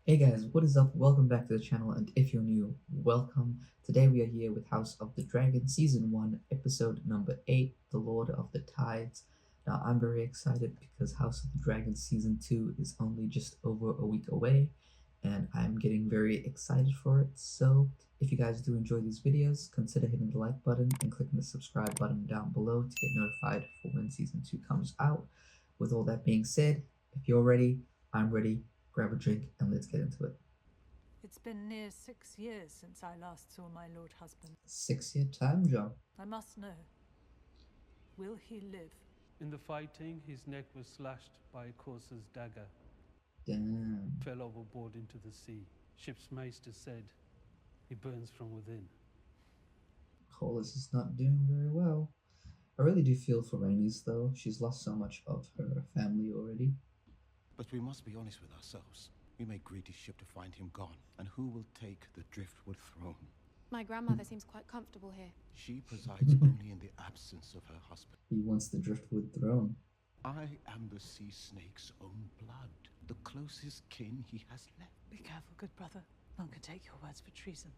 Hey guys, what is up? Welcome back to the channel, and if you're new, welcome. Today we are here with House of the Dragon Season 1, Episode number 8, The Lord of the Tides. Now I'm very excited because House of the Dragon Season 2 is only just over a week away, and I'm getting very excited for it. So if you guys do enjoy these videos, consider hitting the like button and clicking the subscribe button down below to get notified for when Season 2 comes out. With all that being said, if you're ready, I'm ready. Grab a drink and let's get into it. It's been near 6 years since I last saw my lord husband. 6 year time jump. I must know. Will he live? In the fighting, his neck was slashed by a courser's dagger. Damn. Fell overboard into the sea. Ship's maester said, he burns from within. Colas is not doing very well. I really do feel for Rhaenys though. She's lost so much of her family already. But we must be honest with ourselves. We may greet his ship to find him gone. And who will take the Driftwood throne? My grandmother seems quite comfortable here. She presides only in the absence of her husband. He wants the Driftwood throne. I am the sea snake's own blood, the closest kin he has left. Be careful, good brother. None can take your words for treason.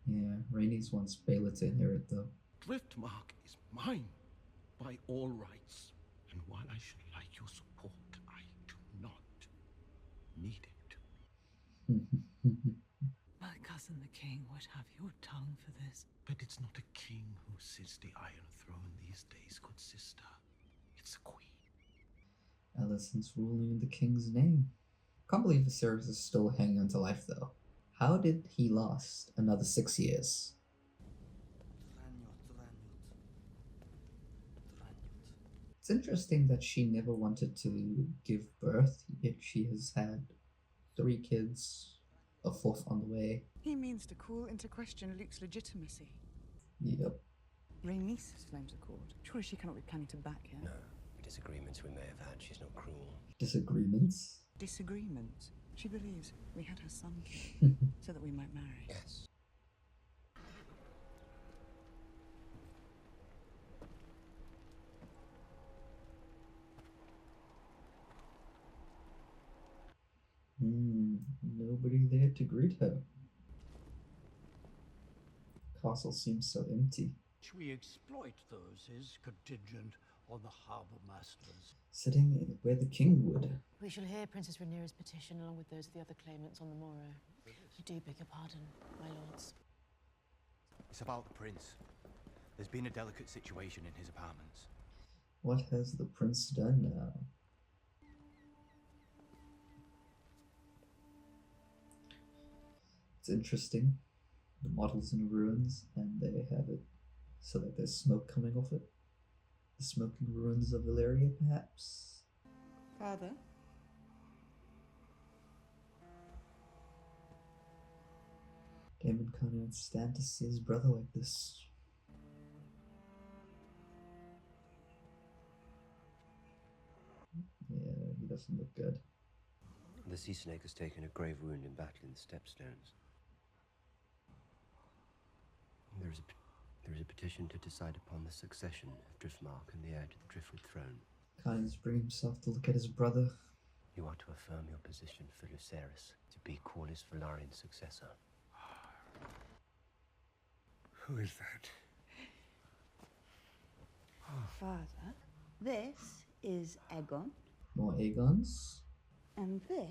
Yeah, Rhaenys wants Baela to inherit though. Driftmark is mine, by all rights. And while I should like your support, I do not need it. My cousin the king would have your tongue for this. But it's not a king who sits the Iron Throne these days, good sister. It's a queen. Alicent's ruling in the king's name. Can't believe Viserys is still hanging on to life though. How did he last another 6 years? It's interesting that she never wanted to give birth, yet she has had 3 kids, a 4th on the way. He means to call into question Luke's legitimacy. Yep. Rhaenys' flames are called. Surely she cannot be planning to back him. No, the disagreements we may have had, she's not cruel. Disagreements? Disagreements. She believes we had her son killed so that we might marry. Yes. Nobody there to greet her. Castle seems so empty. We exploit those is contingent on the harbour masters. Sitting where the king would. We shall hear Princess Rhaenyra's petition along with those of the other claimants on the morrow. I do beg your pardon, my lords. It's about the prince. There's been a delicate situation in his apartments. What has the prince done now? It's interesting. The model's in ruins and they have it so that there's smoke coming off it. The smoking ruins of Valyria, perhaps? Father? Daemon can't even stand to see his brother like this. Yeah, he doesn't look good. The sea snake has taken a grave wound in battle in the Stepstones. There is a petition to decide upon the succession of Driftmark and the heir to the Driftwood throne. Can't even bring himself to look at his brother. You are to affirm your position for Viserys to be Corlys Velaryon's successor. Who is that? Father, this is Aegon, More Aegons? and this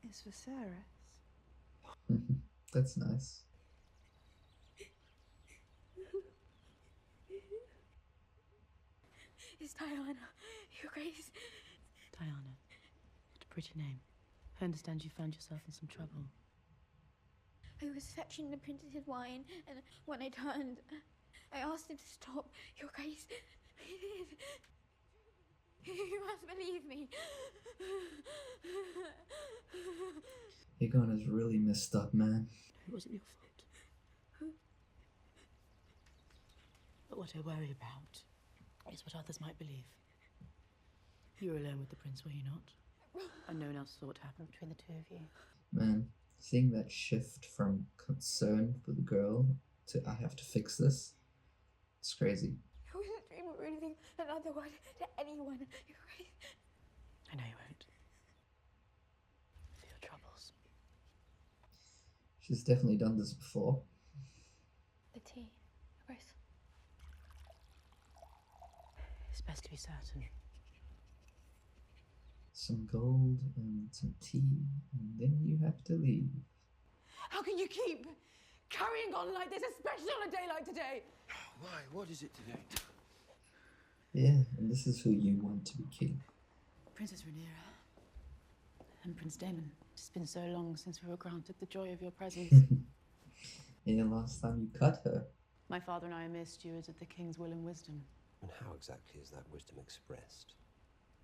is Viserys. That's nice. It's Diana, Your Grace. Diana, it's a pretty name. I understand you found yourself in some trouble. I was fetching the princess's wine, and when I turned, I asked him to stop. Your Grace, he did. You must believe me. Aegon is really messed up, man. It wasn't your fault. But what I worry about is what others might believe. You were alone with the prince, were you not? And no one else saw what happened between the two of you. Man, seeing that shift from concern for the girl to I have to fix this, it's crazy. I wouldn't dream of anything another word to anyone, Your Grace. I know you won't. For your troubles. She's definitely done this before. The tea, Grace. It's best to be certain. Some gold and some tea, and then you have to leave. How can you keep carrying on like this, especially on a day like today? Why? What is it today? Yeah, and this is who you want to be king. Princess Rhaenyra and Prince Daemon. It's been so long since we were granted the joy of your presence. Yeah, last time you cut her. My father and I are mere stewards of the king's will and wisdom. And how exactly is that wisdom expressed?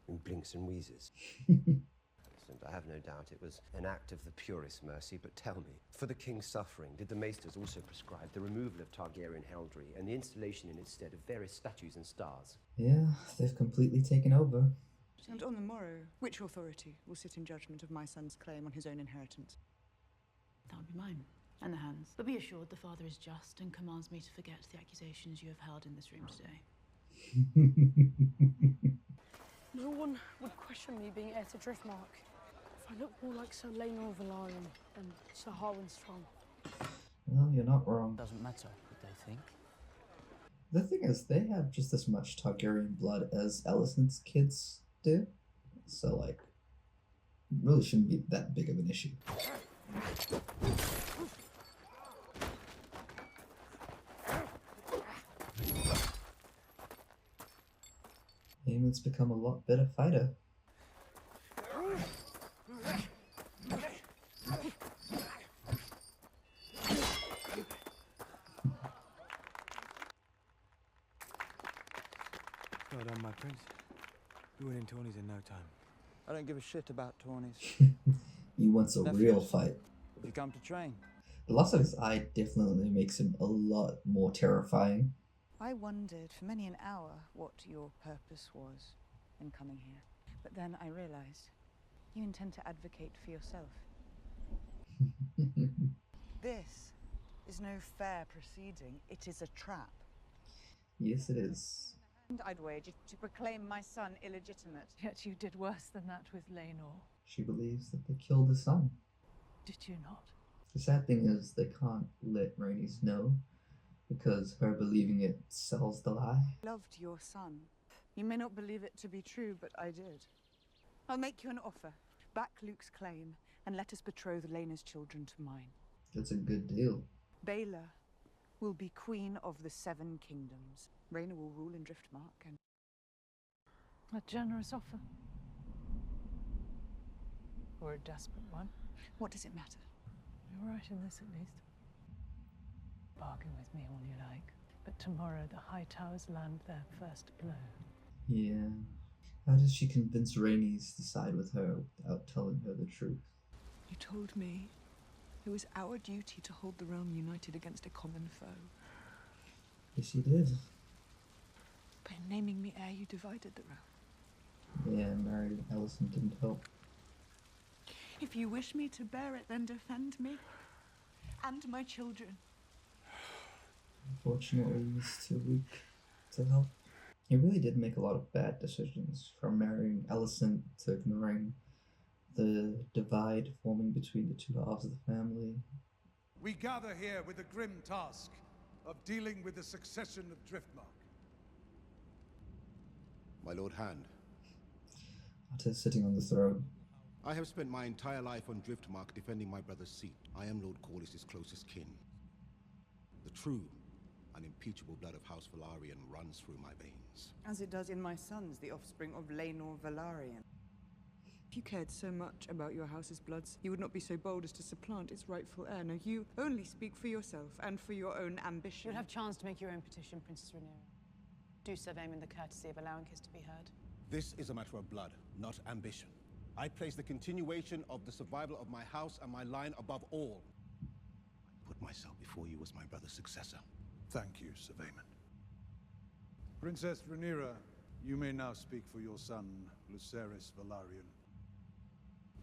In blinks and wheezes? I have no doubt it was an act of the purest mercy, but tell me, for the king's suffering, did the maesters also prescribe the removal of Targaryen heraldry and the installation in its stead of various statues and stars? Yeah, they've completely taken over. And on the morrow, which authority will sit in judgment of my son's claim on his own inheritance? That would be mine, and the hands. But be assured the father is just and commands me to forget the accusations you have held in this room today. No one would question me being heir to Driftmark if I looked more like Sir Laenor Velaryon than Sir Harwin Strong. Well, you're not wrong. Doesn't matter what they think. The thing is, they have just as much Targaryen blood as Alicent's kids do. So, like, it really shouldn't be that big of an issue. Aemon's become a lot better fighter. Well done, my prince. You win in tourneys in no time. I don't give a shit about tourneys. He wants a real fight. You come to train. The loss of his eye definitely makes him a lot more terrifying. I wondered for many an hour what your purpose was in coming here. But then I realized you intend to advocate for yourself. This is no fair proceeding. It is a trap. Yes, it is. And I'd wager to proclaim my son illegitimate. Yet you did worse than that with Laenor. She believes that they killed his son. Did you not? The sad thing is they can't let Rhaenys know, because her believing it sells the lie. Loved your son. You may not believe it to be true, but I did. I'll make you an offer. Back Luke's claim, and let us betroth Laena's children to mine. That's a good deal. Baela will be queen of the 7 kingdoms. Rhaena will rule in Driftmark, and... A generous offer. Or a desperate one. What does it matter? You're right in this, at least. Bargain with me all you like. But tomorrow the High Towers land their first blow. Yeah. How does she convince Rhaenys to side with her without telling her the truth? You told me it was our duty to hold the realm united against a common foe. Yes, you did. By naming me heir, you divided the realm. Yeah, marrying Alicent didn't help. If you wish me to bear it, then defend me and my children. Unfortunately, he's too weak to help. He really did make a lot of bad decisions, from marrying Alicent to ignoring the divide forming between the two halves of the family. We gather here with the grim task of dealing with the succession of Driftmark. My Lord Hand, After sitting on the throne. I have spent my entire life on Driftmark defending my brother's seat. I am Lord Corlys' closest kin. The true, unimpeachable blood of House Velaryon runs through my veins. As it does in my sons, the offspring of Laenor Velaryon. If you cared so much about your house's bloods, you would not be so bold as to supplant its rightful heir. No, you only speak for yourself and for your own ambition. You'll have chance to make your own petition, Princess Rhaenyra. Do serve Aemon the courtesy of allowing his to be heard. This is a matter of blood, not ambition. I place the continuation of the survival of my house and my line above all. I put myself before you as my brother's successor. Thank you, Sir Vaemond. Princess Rhaenyra, you may now speak for your son, Viserys Velaryon.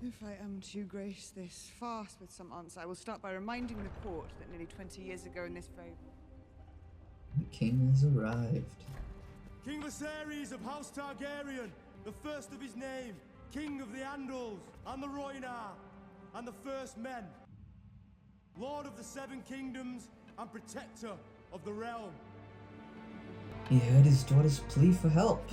If I am to grace this farce with some answer, I will start by reminding the court that nearly 20 years ago in this very... The king has arrived. King Viserys of House Targaryen, the first of his name, King of the Andals, and the Rhoynar, and the First Men. Lord of the Seven Kingdoms and protector of the realm. He heard his daughter's plea for help.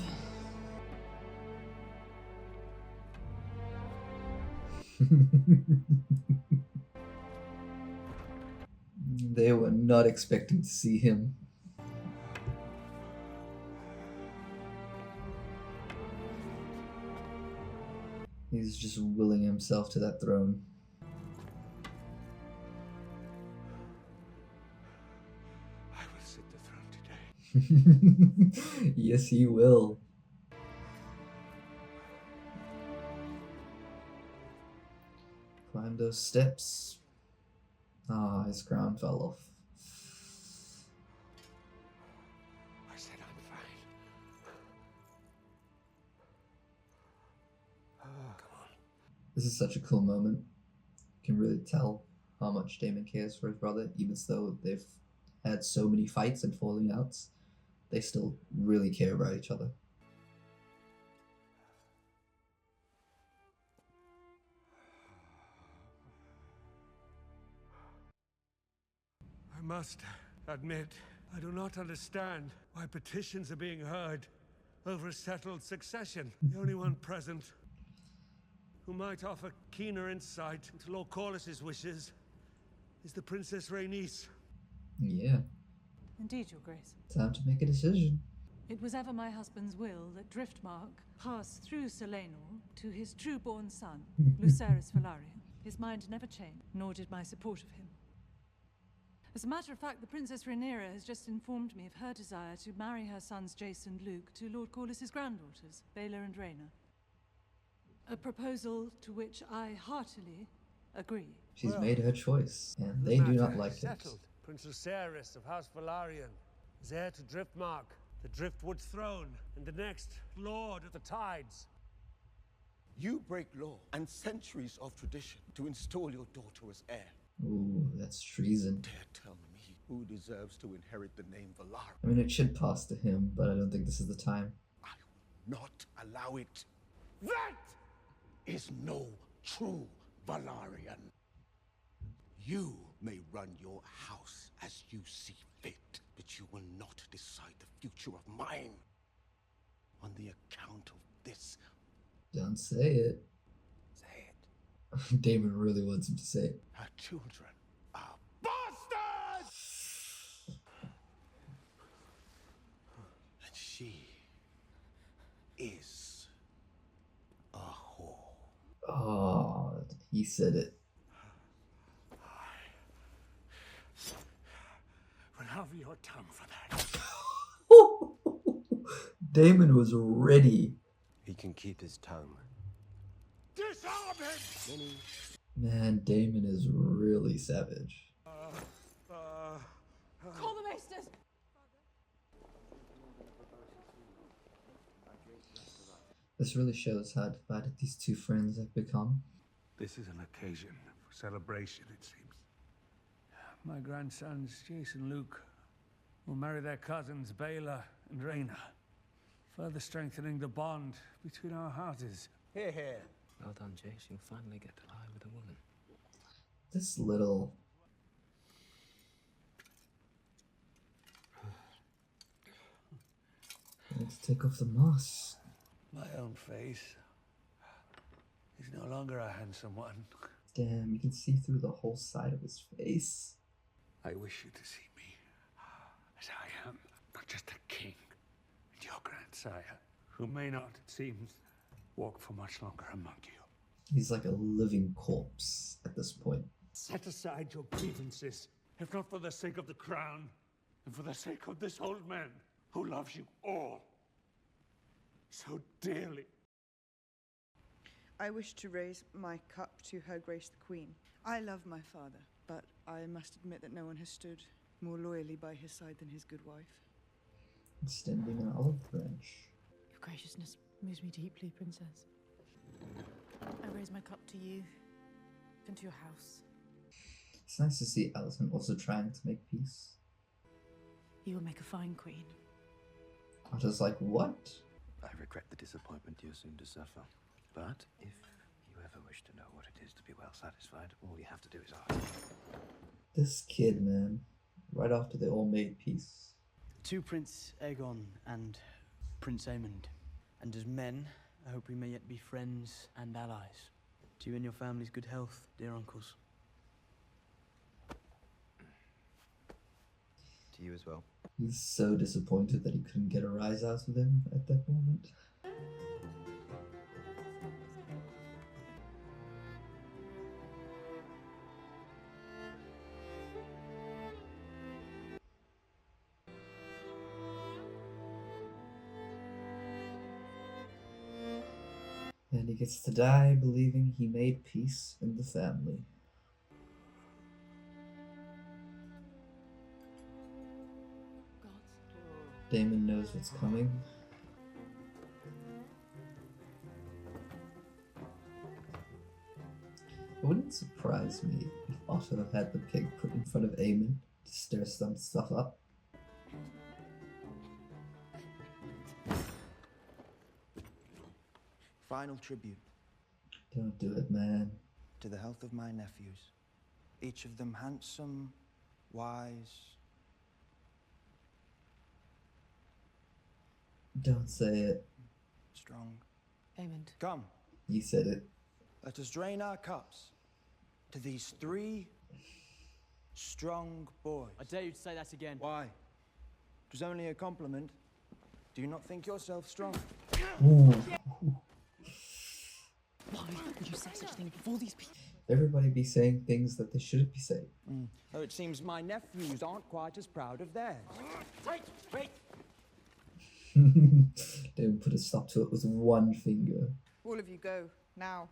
They were not expecting to see him. He's just willing himself to that throne. I will sit the throne today. Yes, he will. Climb those steps. Ah, his crown fell off. I said I'm fine. Come on. This is such a cool moment. You can really tell how much Daemon cares for his brother, even though they've had so many fights and falling outs. They still really care about each other. I must admit, I do not understand why petitions are being heard over a settled succession. The only one present who might offer keener insight into Lord Corlys's wishes is the Princess Rhaenys. Yeah. Indeed, Your Grace. Time to make a decision. It was ever my husband's will that Driftmark pass through Selenor to his true-born son, Viserys Velaryon. His mind never changed, nor did my support of him. As a matter of fact, the Princess Rhaenyra has just informed me of her desire to marry her sons Jace and Luke to Lord Corlys's granddaughters, Baela and Rhaena. A proposal to which I heartily agree. She's made her choice, and they do not like it. Prince Viserys of House Velaryon is heir to Driftmark, the Driftwood throne, and the next Lord of the Tides. You break law and centuries of tradition to install your daughter as heir. Ooh, that's treason. Dare tell me who deserves to inherit the name Velaryon? I mean, it should pass to him, but I don't think this is the time. I will not allow it. That is no true Velaryon. You may run your house as you see fit, but you will not decide the future of mine on the account of this. Don't say it. Say it. Daemon really wants him to say it. Her children are bastards! And she is a whore. Oh, he said it. Will have your tongue for that. Daemon was ready. He can keep his tongue. Disarm him! Man, Daemon is really savage. Call the maesters! This really shows how divided these two friends have become. This is an occasion for celebration, it seems. My grandsons, Jace and Luke, will marry their cousins, Baela and Rhaena, further strengthening the bond between our houses. Hear, hear. Well done, Jace. You'll finally get to lie with a woman. This little... I need to take off the mask. My own face is no longer a handsome one. Damn, you can see through the whole side of his face. I wish you to see me as I am, not just a king and your grandsire, who may not, it seems, walk for much longer among you. He's like a living corpse at this point. Set aside your grievances, if not for the sake of the crown, and for the sake of this old man who loves you all so dearly. I wish to raise my cup to Her Grace the Queen. I love my father, but I must admit that no one has stood more loyally by his side than his good wife. Extending an olive branch. Your graciousness moves me deeply, Princess. I raise my cup to you and to your house. It's nice to see Alicent also trying to make peace. You will make a fine queen. I was just like, what? I regret the disappointment you're soon to suffer. But if you ever wish to know what it is to be well satisfied, all you have to do is ask. This kid, man. Right after they all made peace. To Prince Aegon and Prince Aemond. And as men, I hope we may yet be friends and allies. To you and your family's good health, dear uncles. To you as well. He's so disappointed that he couldn't get a rise out of them at that moment. And he gets to die believing he made peace in the family. Daemon knows what's coming. It wouldn't surprise me if Otto had the pig put in front of Aemon to stir some stuff up. Final tribute. Don't do it, man. To the health of my nephews. Each of them handsome, wise. Don't say it. Strong. Aemond. Come. You said it. Let us drain our cups to these 3 strong boys. I dare you to say that again. Why? It was only a compliment. Do you not think yourself strong? Ooh. Why would you say such a thing before these people? Everybody be saying things that they shouldn't be saying. Oh, it seems my nephews aren't quite as proud of theirs. Wait! They would put a stop to it with one finger. All of you go, now.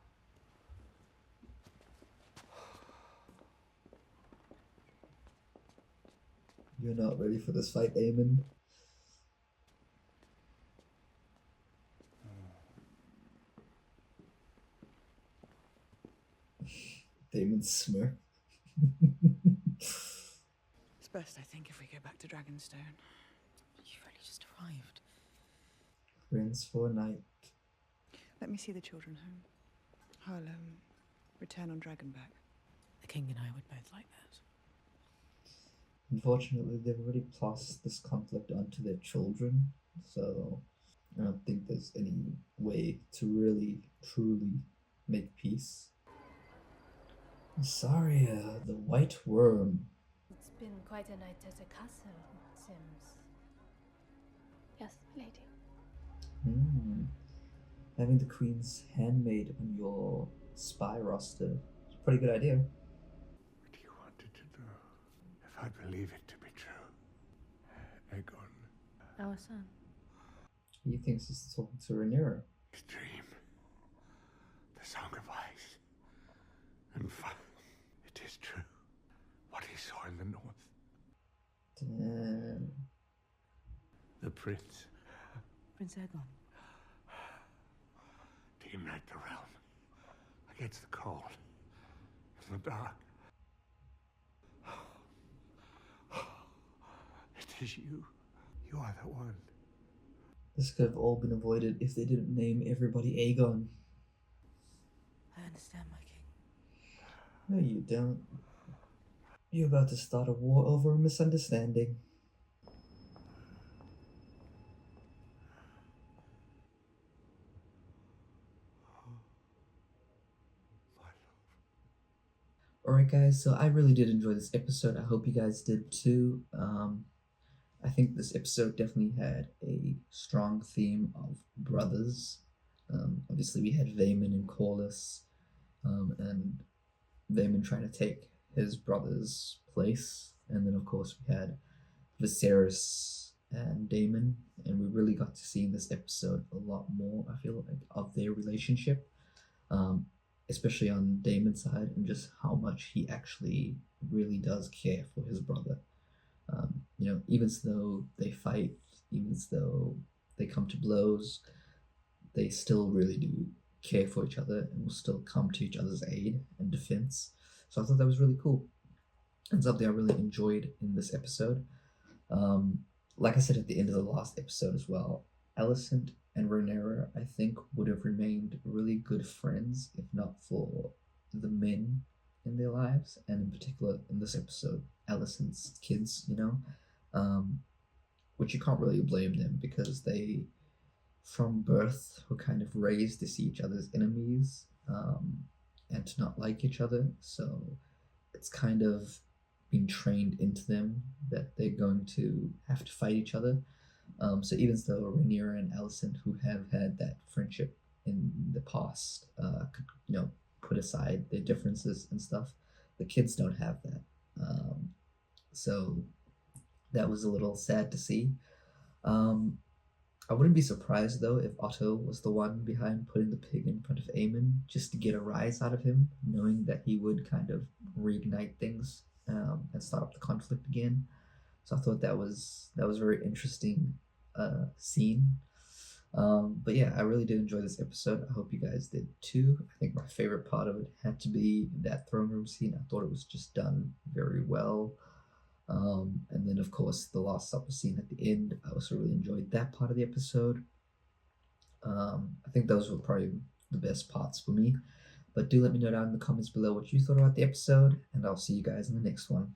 You're not ready for this fight, Aemon. Daemon's smirk. It's best, I think, if we go back to Dragonstone. You've only just arrived. Prince for a night. Let me see the children home. I'll, return on Dragonback. The king and I would both like that. Unfortunately, they've already passed this conflict onto their children, so I don't think there's any way to really, truly make peace. Saria, the White Worm. It's been quite a night at the castle, it seems. Yes, lady. Having the Queen's handmaid on your spy roster is a pretty good idea. What do you want it to do? If I believe it to be true, Aegon. Our son. He thinks he's talking to Rhaenyra. His dream. The Song of Ice. And fire. It is true. What he saw in the north. Damn. The prince. Prince Aegon. To unite the realm. Against the cold. And the dark. It is you. You are the one. This could have all been avoided if they didn't name everybody Aegon. I understand, my king. No, you don't. You're about to start a war over a misunderstanding. Alright guys, so I really did enjoy this episode. I hope you guys did too. I think this episode definitely had a strong theme of brothers. Obviously we had Vaemon and Corlys, and Vaemon trying to take his brother's place. And then of course we had Viserys and Daemon, and we really got to see in this episode a lot more, I feel like, of their relationship. Especially on Daemon's side, and just how much he actually really does care for his brother. You know, even though they fight, even though they come to blows, they still really do care for each other and will still come to each other's aid and defense. So I thought that was really cool and something I really enjoyed in this episode. Like I said at the end of the last episode as well, Alicent and Rhaenyra, I think, would have remained really good friends if not for the men in their lives, and in particular in this episode, Alicent's kids, which you can't really blame them because they, from birth, were kind of raised to see each other as enemies, and to not like each other. So it's kind of been trained into them that they're going to have to fight each other. So even though Rhaenyra and Alicent, who have had that friendship in the past, could put aside their differences and stuff, the kids don't have that. So that was a little sad to see. I wouldn't be surprised though if Otto was the one behind putting the pig in front of Aemon just to get a rise out of him, knowing that he would kind of reignite things, and start up the conflict again. So I thought that was a very interesting scene. But yeah, I really did enjoy this episode. I hope you guys did too. I think my favorite part of it had to be that throne room scene. I thought it was just done very well. And then, of course, the Last Supper scene at the end. I also really enjoyed that part of the episode. I think those were probably the best parts for me. But do let me know down in the comments below what you thought about the episode, and I'll see you guys in the next one.